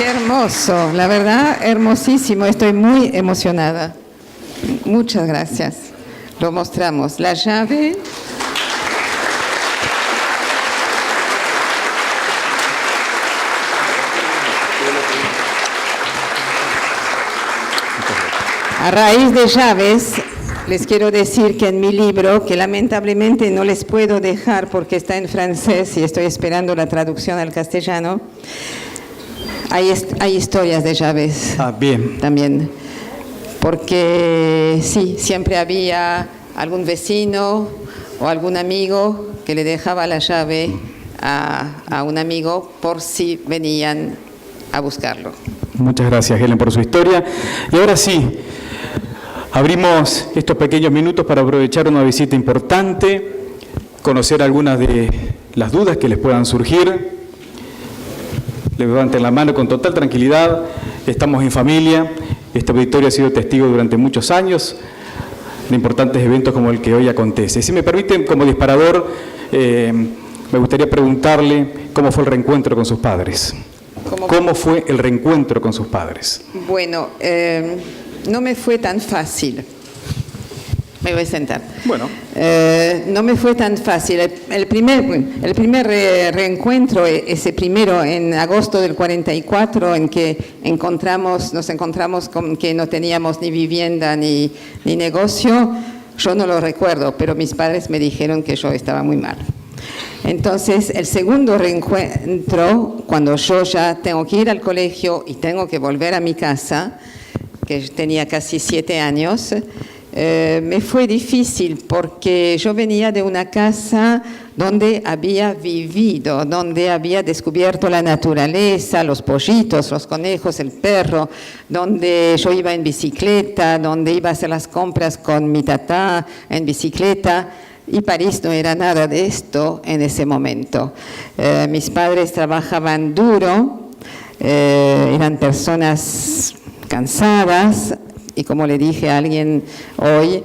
Qué hermoso, la verdad, hermosísimo. Estoy muy emocionada. Muchas gracias. Lo mostramos. La llave. A raíz de llaves, les quiero decir que en mi libro, que lamentablemente no les puedo dejar porque está en francés y estoy esperando la traducción al castellano, hay historias de llaves. Bien. También. Porque sí, siempre había algún vecino o algún amigo que le dejaba la llave a un amigo por si venían a buscarlo. Muchas gracias, Helen, por su historia. Y ahora sí, abrimos estos pequeños minutos para aprovechar una visita importante, conocer algunas de las dudas que les puedan surgir. Levanten la mano con total tranquilidad, estamos en familia, este auditorio ha sido testigo durante muchos años de importantes eventos como el que hoy acontece. Si me permiten, como disparador, me gustaría preguntarle cómo fue el reencuentro con sus padres. ¿Cómo fue el reencuentro con sus padres? Bueno, no me fue tan fácil. Me voy a sentar. Bueno. No me fue tan fácil. El primer reencuentro, ese primero en agosto del 44, en que nos encontramos con que no teníamos ni vivienda ni negocio, yo no lo recuerdo, pero mis padres me dijeron que yo estaba muy mal. Entonces, el segundo reencuentro, cuando yo ya tengo que ir al colegio y tengo que volver a mi casa, que tenía casi 7 años, me fue difícil porque yo venía de una casa donde había vivido, donde había descubierto la naturaleza, los pollitos, los conejos, el perro, donde yo iba en bicicleta, donde iba a hacer las compras con mi tatá en bicicleta. Y París no era nada de esto en ese momento. Mis padres trabajaban duro, eran personas cansadas, y como le dije a alguien hoy,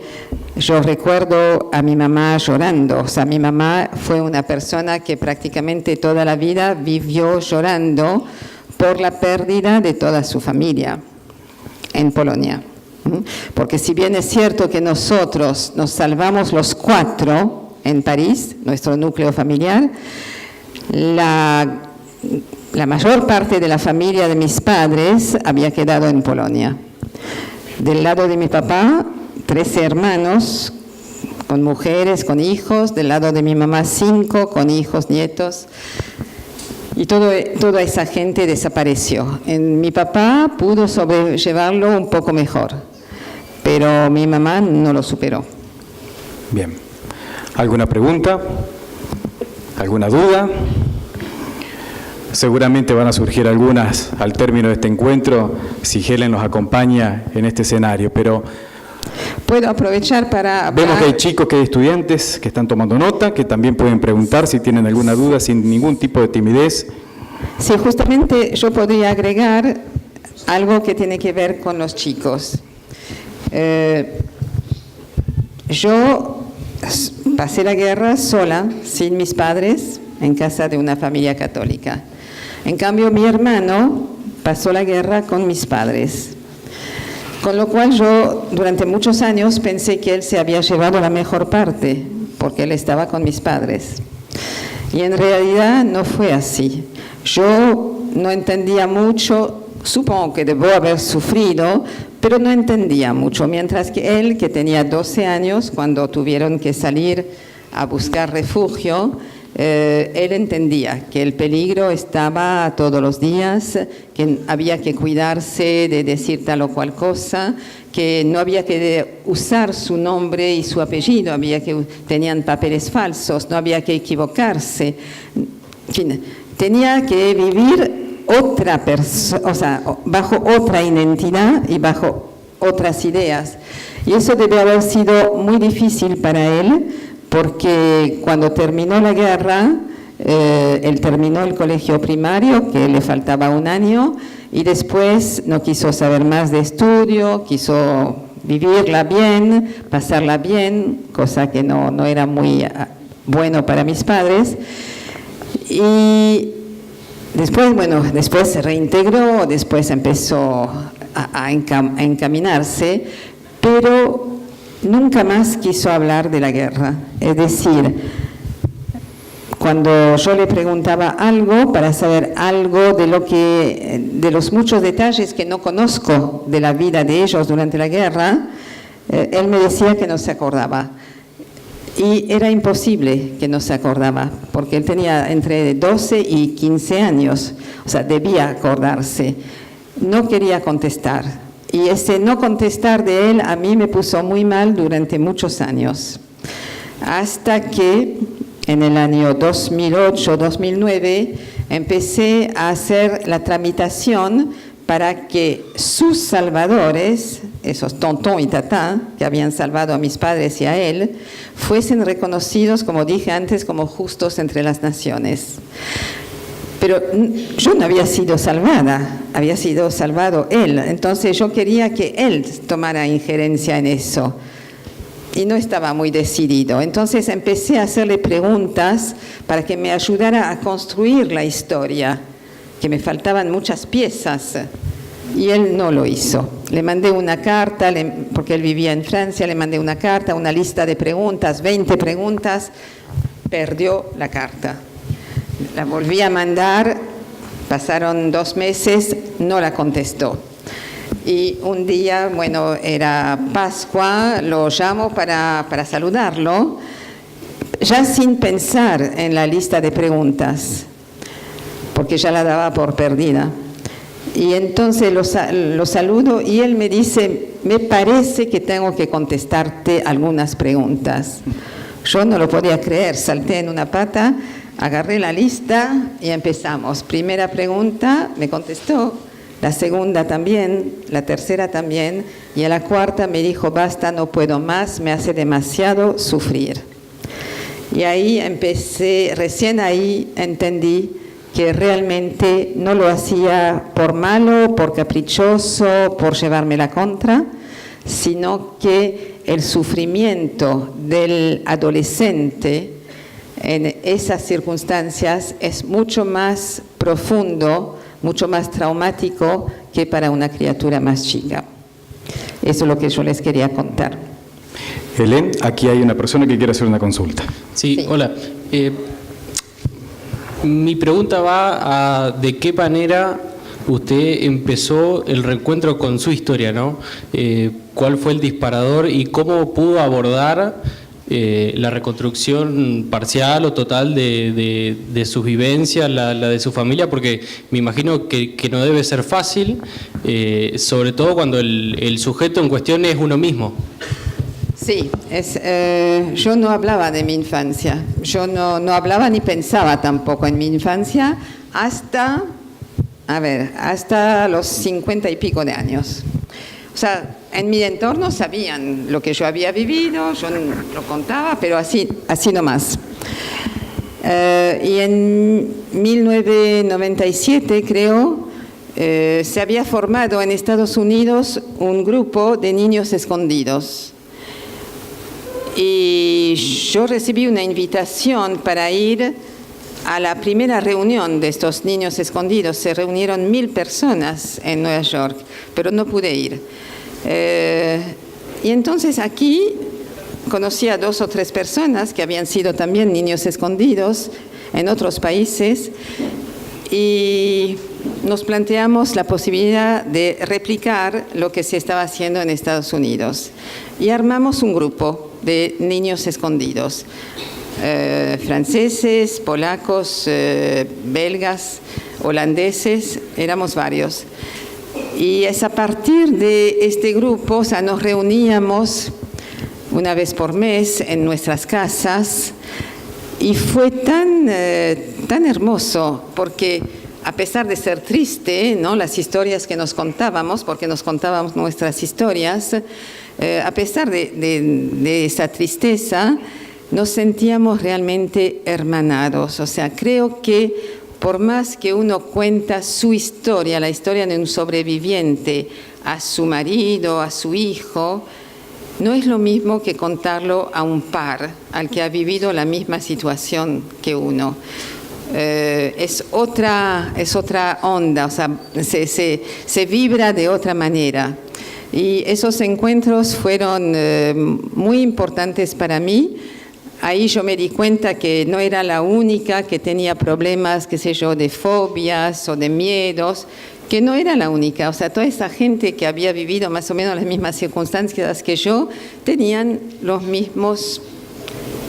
yo recuerdo a mi mamá llorando. O sea, mi mamá fue una persona que prácticamente toda la vida vivió llorando por la pérdida de toda su familia en Polonia. Porque si bien es cierto que nosotros nos salvamos los 4 en París, nuestro núcleo familiar, la mayor parte de la familia de mis padres había quedado en Polonia. Del lado de mi papá, 13 hermanos, con mujeres, con hijos. Del lado de mi mamá, 5, con hijos, nietos. Y toda esa gente desapareció. Mi papá pudo sobrellevarlo un poco mejor, pero mi mamá no lo superó. Bien. ¿Alguna pregunta? ¿Alguna duda? Seguramente van a surgir algunas al término de este encuentro, si Helen nos acompaña en este escenario, pero... Puedo aprovechar para... Vemos que hay chicos, que hay estudiantes que están tomando nota, que también pueden preguntar si tienen alguna duda sin ningún tipo de timidez. Sí, justamente yo podría agregar algo que tiene que ver con los chicos. Yo pasé la guerra sola, sin mis padres, en casa de una familia católica. En cambio, mi hermano pasó la guerra con mis padres. Con lo cual yo durante muchos años pensé que él se había llevado la mejor parte, porque él estaba con mis padres. Y en realidad no fue así. Yo no entendía mucho, supongo que debo haber sufrido, pero no entendía mucho. Mientras que él, que tenía 12 años, cuando tuvieron que salir a buscar refugio, él entendía que el peligro estaba todos los días, que había que cuidarse de decir tal o cual cosa, que no había que usar su nombre y su apellido, tenían papeles falsos, no había que equivocarse. En fin, tenía que vivir otra persona, o sea, bajo otra identidad y bajo otras ideas. Y eso debe haber sido muy difícil para él, porque cuando terminó la guerra, él terminó el colegio primario, que le faltaba 1 año, y después no quiso saber más de estudio, quiso vivirla bien, pasarla bien, cosa que no era muy bueno para mis padres. Y Después se reintegró, después empezó a encaminarse, pero nunca más quiso hablar de la guerra. Es decir, cuando yo le preguntaba algo para saber algo de los muchos detalles que no conozco de la vida de ellos durante la guerra, él me decía que no se acordaba. Y era imposible que no se acordaba, porque él tenía entre 12 y 15 años, o sea, debía acordarse. No quería contestar. Y ese no contestar de él a mí me puso muy mal durante muchos años. Hasta que en el año 2008-2009 empecé a hacer la tramitación para que sus salvadores, esos tontón y tatán que habían salvado a mis padres y a él, fuesen reconocidos, como dije antes, como justos entre las naciones. Pero yo no había sido salvada, había sido salvado él. Entonces yo quería que él tomara injerencia en eso. Y no estaba muy decidido. Entonces empecé a hacerle preguntas para que me ayudara a construir la historia, que me faltaban muchas piezas. Y él no lo hizo. Le mandé una carta, porque él vivía en Francia, le mandé una carta, una lista de preguntas, 20 preguntas. Perdió la carta. La volví a mandar, pasaron 2 meses, no la contestó. Y un día, era Pascua, lo llamo para saludarlo, ya sin pensar en la lista de preguntas, porque ya la daba por perdida. Y entonces lo saludo y él me dice, me parece que tengo que contestarte algunas preguntas. Yo no lo podía creer, salté en una pata, agarré la lista y empezamos. Primera pregunta, me contestó. La segunda también, la tercera también, y a la cuarta me dijo, basta, no puedo más, me hace demasiado sufrir. Y ahí recién ahí entendí que realmente no lo hacía por malo, por caprichoso, por llevarme la contra, sino que el sufrimiento del adolescente en esas circunstancias es mucho más profundo, mucho más traumático que para una criatura más chica. Eso es lo que yo les quería contar. Helen, aquí hay una persona que quiere hacer una consulta. Sí. Hola. Mi pregunta va a de qué manera usted empezó el reencuentro con su historia, ¿no? ¿Cuál fue el disparador y cómo pudo abordar la reconstrucción parcial o total de sus vivencias, la de su familia? Porque me imagino que no debe ser fácil, sobre todo cuando el sujeto en cuestión es uno mismo. Sí, yo no hablaba de mi infancia, yo no hablaba ni pensaba tampoco en mi infancia hasta los 50 y pico de años. O sea, en mi entorno sabían lo que yo había vivido, yo lo contaba, pero así nomás. Y en 1997, creo, se había formado en Estados Unidos un grupo de niños escondidos. Y yo recibí una invitación para ir a la primera reunión de estos niños escondidos. Se reunieron 1000 personas en Nueva York, pero no pude ir. Y entonces aquí conocí a 2 o 3 personas que habían sido también niños escondidos en otros países y nos planteamos la posibilidad de replicar lo que se estaba haciendo en Estados Unidos. Y armamos un grupo de niños escondidos, franceses, polacos, belgas, holandeses, éramos varios. Y es a partir de este grupo, o sea, nos reuníamos una vez por mes en nuestras casas y fue tan hermoso porque a pesar de ser triste, ¿no?, las historias que nos contábamos, porque nos contábamos nuestras historias, a pesar de esa tristeza, nos sentíamos realmente hermanados. O sea, creo que por más que uno cuenta su historia, la historia de un sobreviviente, a su marido, a su hijo, no es lo mismo que contarlo a un par, al que ha vivido la misma situación que uno. es otra onda, o sea, se vibra de otra manera. Y esos encuentros fueron muy importantes para mí. Ahí yo me di cuenta que no era la única que tenía problemas, qué sé yo, de fobias o de miedos, que no era la única. O sea, toda esa gente que había vivido más o menos las mismas circunstancias que yo, tenían los mismos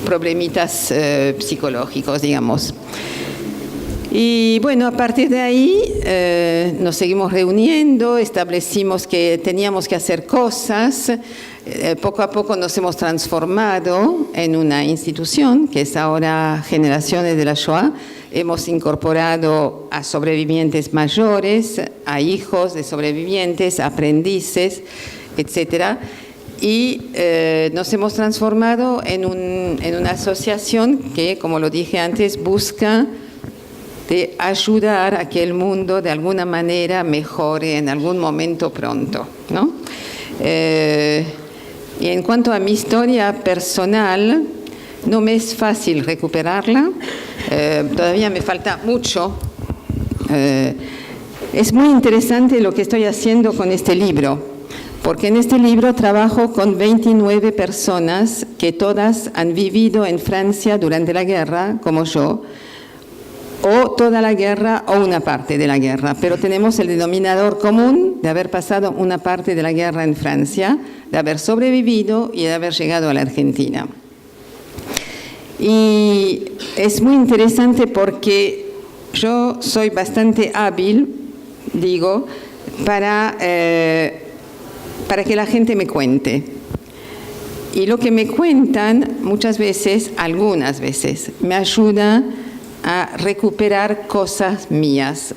problemitas psicológicos, digamos. Y bueno, a partir de ahí nos seguimos reuniendo, establecimos que teníamos que hacer cosas. Poco a poco nos hemos transformado en una institución que es ahora Generaciones de la Shoah. Hemos incorporado a sobrevivientes mayores, a hijos de sobrevivientes, aprendices, etc. Y nos hemos transformado en una asociación que, como lo dije antes, busca de ayudar a que el mundo de alguna manera mejore en algún momento pronto, ¿no? Y en cuanto a mi historia personal, no me es fácil recuperarla, todavía me falta mucho. Es muy interesante lo que estoy haciendo con este libro, porque en este libro trabajo con 29 personas que todas han vivido en Francia durante la guerra, como yo, o toda la guerra o una parte de la guerra, pero tenemos el denominador común de haber pasado una parte de la guerra en Francia, de haber sobrevivido y de haber llegado a la Argentina. Y es muy interesante porque yo soy bastante hábil, digo, para que la gente me cuente. Y lo que me cuentan muchas veces, algunas veces, me ayuda a recuperar cosas mías.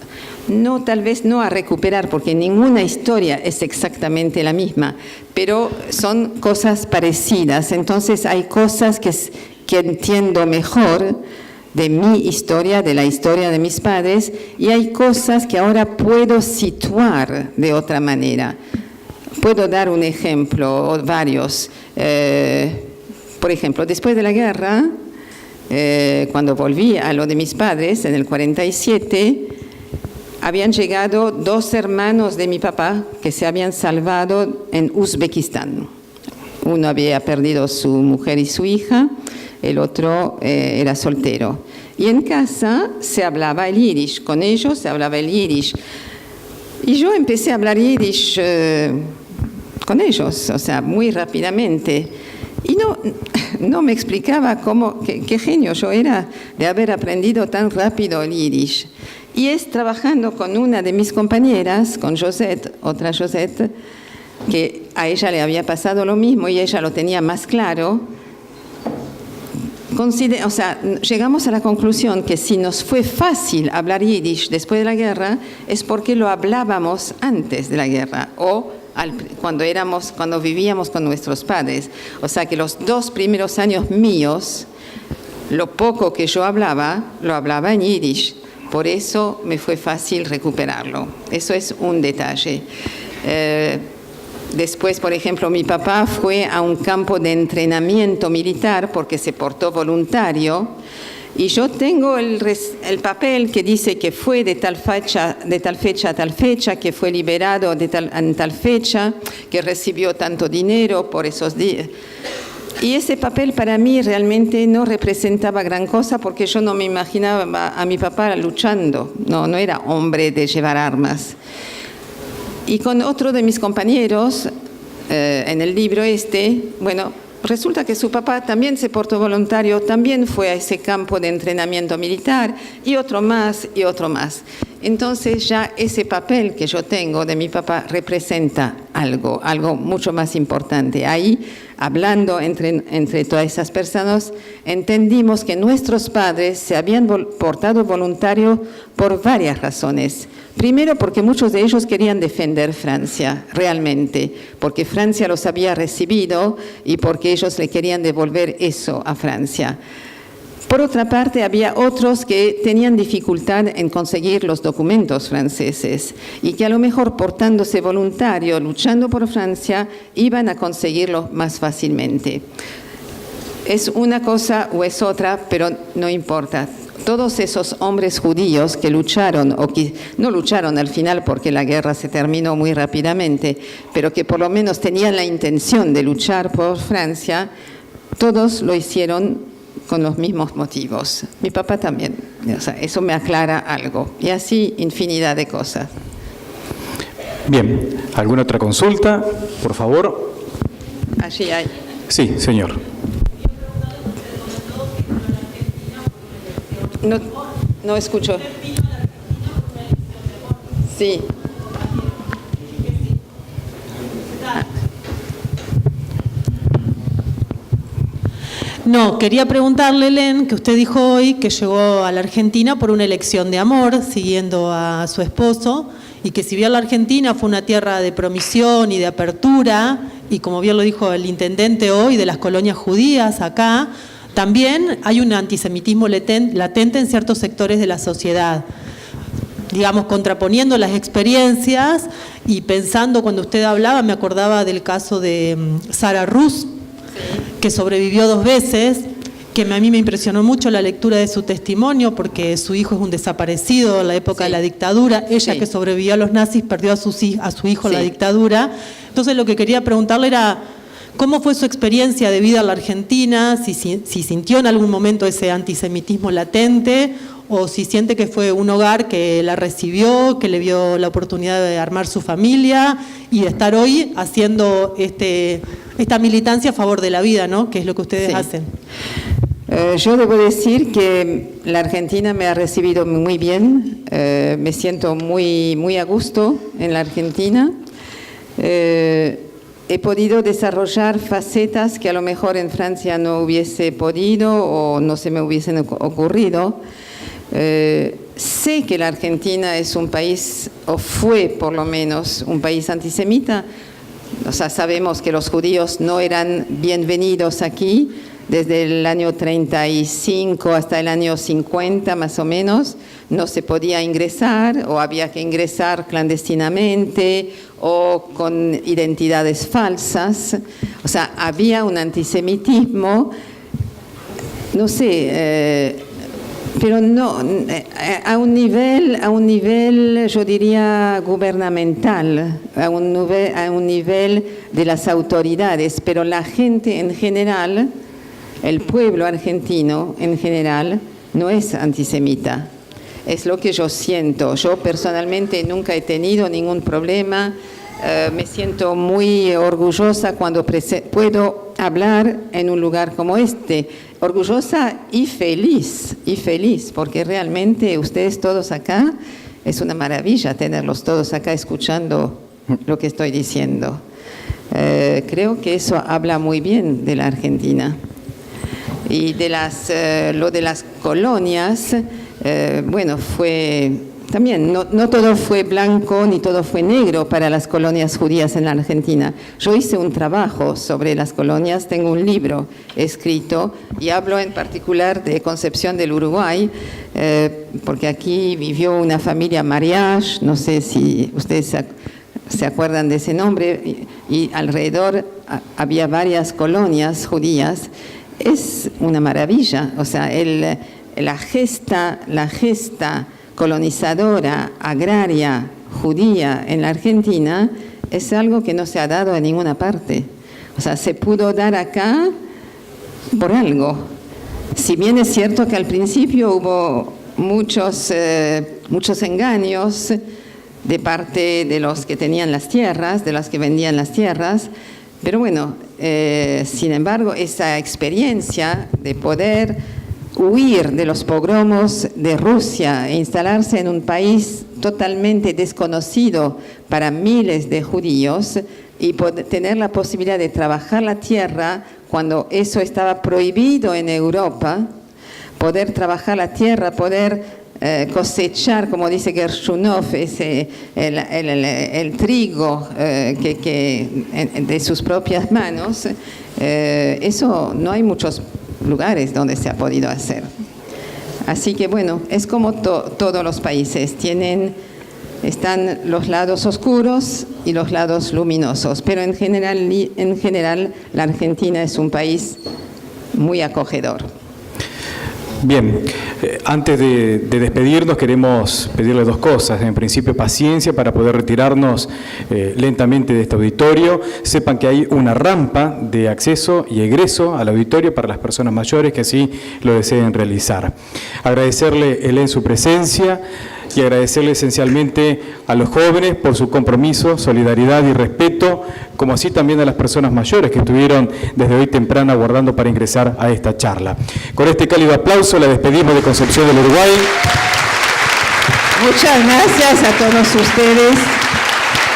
No, tal vez no a recuperar, porque ninguna historia es exactamente la misma, pero son cosas parecidas. Entonces hay cosas que entiendo mejor de mi historia, de la historia de mis padres, y hay cosas que ahora puedo situar de otra manera. Puedo dar un ejemplo, o varios. Por ejemplo, después de la guerra, cuando volví a lo de mis padres, en el 47, habían llegado 2 hermanos de mi papá que se habían salvado en Uzbekistán. Uno había perdido su mujer y su hija, el otro era soltero. Y en casa se hablaba el yiddish, con ellos se hablaba el yiddish. Y yo empecé a hablar yiddish con ellos, o sea, muy rápidamente. Y no me explicaba qué genio yo era de haber aprendido tan rápido el yiddish. Y es trabajando con una de mis compañeras, con Josette, otra Josette, que a ella le había pasado lo mismo y ella lo tenía más claro. O sea, llegamos a la conclusión que si nos fue fácil hablar yiddish después de la guerra, es porque lo hablábamos antes de la guerra o cuando vivíamos con nuestros padres. O sea que los 2 primeros años míos, lo poco que yo hablaba, lo hablaba en yiddish. Por eso me fue fácil recuperarlo. Eso es un detalle. Después, por ejemplo, mi papá fue a un campo de entrenamiento militar porque se portó voluntario. Y yo tengo el papel que dice que fue de tal fecha a tal fecha, que fue liberado en tal fecha, que recibió tanto dinero por esos días. Y ese papel para mí realmente no representaba gran cosa porque yo no me imaginaba a mi papá luchando. No era hombre de llevar armas. Y con otro de mis compañeros, en el libro resulta que su papá también se portó voluntario, también fue a ese campo de entrenamiento militar, y otro más, y otro más. Entonces ya ese papel que yo tengo de mi papá representa algo mucho más importante. Ahí, hablando entre todas esas personas, entendimos que nuestros padres se habían portado voluntario por varias razones. Primero, porque muchos de ellos querían defender Francia, realmente, porque Francia los había recibido y porque ellos le querían devolver eso a Francia. Por otra parte, había otros que tenían dificultad en conseguir los documentos franceses y que a lo mejor portándose voluntario, luchando por Francia, iban a conseguirlo más fácilmente. Es una cosa o es otra, pero no importa. todos esos hombres judíos que lucharon, o que no lucharon al final porque la guerra se terminó muy rápidamente, pero que por lo menos tenían la intención de luchar por Francia, todos lo hicieron con los mismos motivos. Mi papá también. O sea, eso me aclara algo. Y así infinidad de cosas. Bien, ¿alguna otra consulta? Por favor. Allí hay. Sí, señor. No escucho. Sí. No, quería preguntarle, Helen, que usted dijo hoy que llegó a la Argentina por una elección de amor, siguiendo a su esposo, y que si bien la Argentina fue una tierra de promisión y de apertura, y como bien lo dijo el intendente hoy, de las colonias judías acá, también hay un antisemitismo latente en ciertos sectores de la sociedad. Digamos, contraponiendo las experiencias y pensando, cuando usted hablaba, me acordaba del caso de Sara Rus, que sobrevivió 2 veces, que a mí me impresionó mucho la lectura de su testimonio, porque su hijo es un desaparecido en la época de la dictadura. Ella, que sobrevivió a los nazis, perdió a su hijo en la dictadura. Entonces, lo que quería preguntarle era, ¿cómo fue su experiencia de vida en la Argentina? Si sintió en algún momento ese antisemitismo latente, o si siente que fue un hogar que la recibió, que le dio la oportunidad de armar su familia y de estar hoy haciendo esta militancia a favor de la vida, ¿no? Que es lo que ustedes hacen. Yo debo decir que la Argentina me ha recibido muy bien. Me siento muy, muy a gusto en la Argentina. He podido desarrollar facetas que a lo mejor en Francia no hubiese podido o no se me hubiesen ocurrido. Sé que la Argentina es un país, o fue por lo menos, un país antisemita. O sea, sabemos que los judíos no eran bienvenidos aquí desde el año 35 hasta el año 50 más o menos. No se podía ingresar o había que ingresar clandestinamente o con identidades falsas. O sea, había un antisemitismo, no sé, pero no a un nivel yo diría gubernamental, a un nivel de las autoridades, pero la gente en general, el pueblo argentino en general, no es antisemita. Es lo que yo siento. Yo personalmente nunca he tenido ningún problema. Me siento muy orgullosa cuando puedo hablar en un lugar como este. Orgullosa y feliz, porque realmente ustedes todos acá, es una maravilla tenerlos todos acá escuchando lo que estoy diciendo. Creo que eso habla muy bien de la Argentina. Y lo de las colonias, bueno, fue también, no todo fue blanco ni todo fue negro para las colonias judías en la Argentina. Yo hice un trabajo sobre las colonias, tengo un libro escrito y hablo en particular de Concepción del Uruguay, porque aquí vivió una familia Mariage, no sé si ustedes se acuerdan de ese nombre, y alrededor había varias colonias judías. Es una maravilla, o sea, la gesta colonizadora, agraria, judía en la Argentina es algo que no se ha dado en ninguna parte. O sea, se pudo dar acá por algo. Si bien es cierto que al principio hubo muchos engaños de parte de los que tenían las tierras, de los que vendían las tierras, pero bueno, sin embargo, esa experiencia de poder huir de los pogromos de Rusia e instalarse en un país totalmente desconocido para miles de judíos y tener la posibilidad de trabajar la tierra cuando eso estaba prohibido en Europa, poder trabajar la tierra, poder cosechar, como dice Gershunov, el trigo de sus propias manos, eso no hay muchos lugares donde se ha podido hacer. Así que bueno, es como todos los países, están los lados oscuros y los lados luminosos, pero en general la Argentina es un país muy acogedor. Bien, antes de despedirnos queremos pedirle dos cosas. En principio, paciencia para poder retirarnos lentamente de este auditorio. Sepan que hay una rampa de acceso y egreso al auditorio para las personas mayores que así lo deseen realizar. Agradecerle, Helen, su presencia y agradecerle esencialmente a los jóvenes por su compromiso, solidaridad y respeto, como así también a las personas mayores que estuvieron desde hoy temprano aguardando para ingresar a esta charla. Con este cálido aplauso la despedimos de Concepción del Uruguay. Muchas gracias a todos ustedes.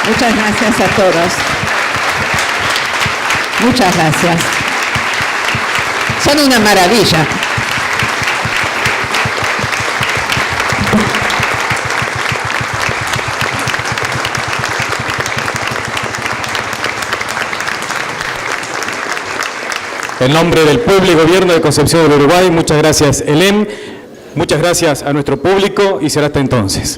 Muchas gracias a todos. Muchas gracias. Son una maravilla. En nombre del pueblo y gobierno de Concepción del Uruguay, muchas gracias, Helen, muchas gracias a nuestro público y será hasta entonces.